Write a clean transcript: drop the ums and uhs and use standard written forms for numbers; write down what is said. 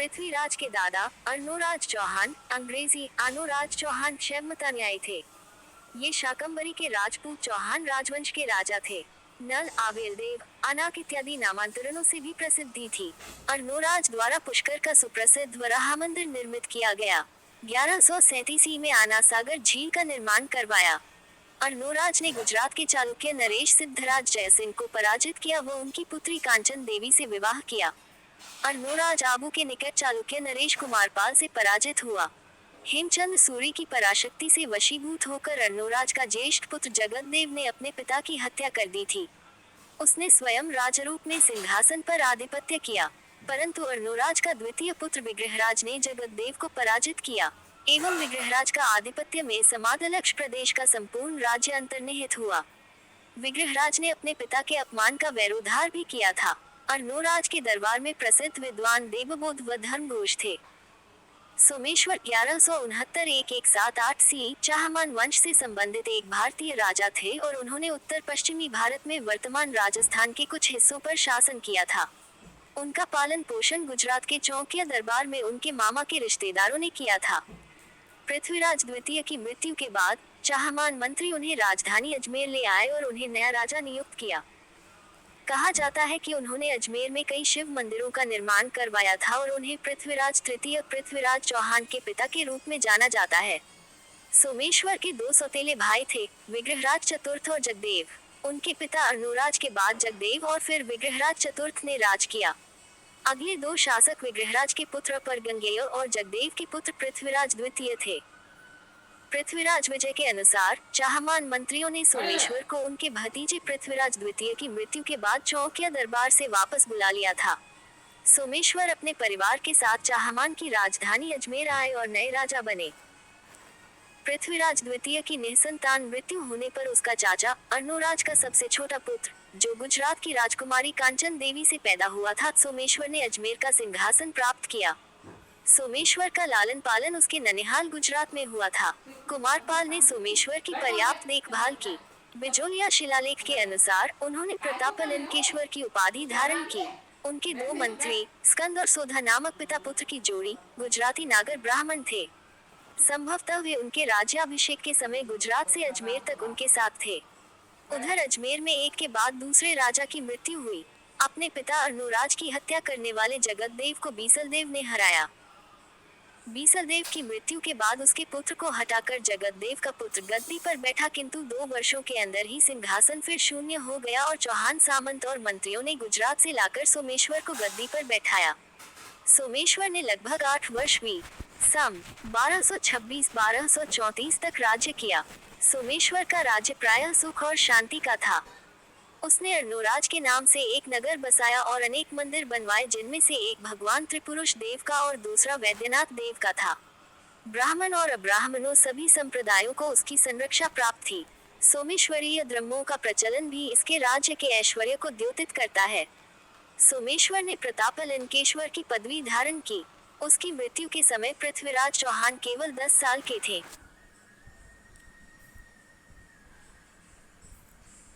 पृथ्वीराज के दादा अर्नोराज चौहान, अंग्रेजी अनुराज चौहान क्षमतान्यायी थे। ये शाकंभरी के राजपूत चौहान राजवंश के राजा थे। नल, आवेलदेव, अनाक इत्यादि नामांतरणों से भी प्रसिद्धि थी। अर्नोराज द्वारा पुष्कर का सुप्रसिद्ध वराह मंदिर निर्मित किया गया। 1137 में आनासागर झील का निर्माण करवाया। अर्नोराज ने गुजरात के चालुक्य नरेश सिद्धराज जयसिंह को पराजित किया व उनकी पुत्री कांचन देवी से विवाह किया। अर्नोराज आबू के निकट चालुक्य नरेश कुमारपाल से पराजित हुआ। हेमचंद सूरी की पराशक्ति से वशीभूत होकर अर्नोराज का ज्येष्ठ पुत्र जगतदेव ने अपने पिता की हत्या कर दी थी। उसने स्वयं राजरूप में सिंहासन पर आधिपत्य किया, परंतु अर्नोराज का द्वितीय पुत्र विग्रहराज ने जगतदेव को पराजित किया एवं विग्रहराज का आधिपत्य में समादलक्ष प्रदेश का संपूर्ण राज्य अंतर्निहित हुआ। विग्रहराज ने अपने पिता के अपमान का वैरोधार भी किया था। अर्नोराज के दरबार में प्रसिद्ध विद्वान देवबोध व धर्मघोष थे। सोमेश्वर 1169-1178 सी चाहमान वंश से संबंधित एक भारतीय राजा थे और उन्होंने उत्तर पश्चिमी भारत में वर्तमान राजस्थान के कुछ हिस्सों पर शासन किया था। उनका पालन पोषण गुजरात के चौकिया दरबार में उनके मामा के रिश्तेदारों ने किया था। पृथ्वीराज द्वितीय की मृत्यु के बाद चाहमान मंत्री उन्हें राजधानी अजमेर ले आए और उन्हें नया राजा नियुक्त किया। कहा जाता है कि उन्होंने अजमेर में कई शिव मंदिरों का निर्माण करवाया था और उन्हें पृथ्वीराज तृतीय पृथ्वीराज चौहान के पिता के रूप में जाना जाता है। सोमेश्वर के दो सौतेले भाई थे, विग्रहराज चतुर्थ और जगदेव। उनके पिता अर्नोराज के बाद जगदेव और फिर विग्रहराज चतुर्थ ने राज किया। अगले दो शासक विग्रहराज के पुत्र परगंगेय और जगदेव के पुत्र पृथ्वीराज द्वितीय थे। पृथ्वीराज विजय के अनुसार चाहमान मंत्रियों ने सोमेश्वर को उनके भतीजे पृथ्वीराज द्वितीय की मृत्यु के बाद चौकिया दरबार से वापस बुला लिया था। सोमेश्वर अपने परिवार के साथ चाहमान की राजधानी अजमेर आए और नए राजा बने। पृथ्वीराज द्वितीय की निसंतान मृत्यु होने पर उसका चाचा अर्नोराज का सबसे छोटा पुत्र, जो गुजरात की राजकुमारी कांचन देवी से पैदा हुआ था, सोमेश्वर ने अजमेर का सिंहासन प्राप्त किया। सोमेश्वर का लालन पालन उसके ननिहाल गुजरात में हुआ था। कुमारपाल ने सोमेश्वर की पर्याप्त देखभाल की। बिजोलिया शिलालेख के अनुसार उन्होंने प्रतापलंकेश्वर की उपाधि धारण की। उनके दो मंत्री स्कंद और सोधा नामक पिता पुत्र की जोड़ी गुजराती नागर ब्राह्मण थे। संभवतः वे उनके राज्याभिषेक के समय गुजरात से अजमेर तक उनके साथ थे। उधर अजमेर में एक के बाद दूसरे राजा की मृत्यु हुई। अपने पिता अर्नोराज की हत्या करने वाले जगतदेव को बीसलदेव ने हराया। बीसलदेव की मृत्यु के बाद उसके पुत्र को हटाकर जगतदेव का पुत्र गद्दी पर बैठा, किंतु 2 वर्षों के अंदर ही सिंहासन फिर शून्य हो गया और चौहान सामंत और मंत्रियों ने गुजरात से लाकर सोमेश्वर को गद्दी पर बैठाया। सोमेश्वर ने लगभग 8 वर्ष भी सम 1226-1234 तक राज्य किया। सोमेश्वर का राज्य प्रायः सुख और शांति का था। उसने अर्नोराज के नाम से एक नगर बसाया और अनेक मंदिर बनवाए, जिनमें से एक भगवान त्रिपुरुष देव का और दूसरा वैद्यनाथ देव का था। ब्राह्मण और अब्राह्मणों सभी संप्रदायों को उसकी संरक्षा प्राप्त थी। सोमेश्वरीय द्रव्यों का प्रचलन भी इसके राज्य के ऐश्वर्य को द्योतित करता है। सोमेश्वर ने प्रतापलंकेश्वर की पदवी धारण की। उसकी मृत्यु के समय पृथ्वीराज चौहान केवल 10 साल के थे।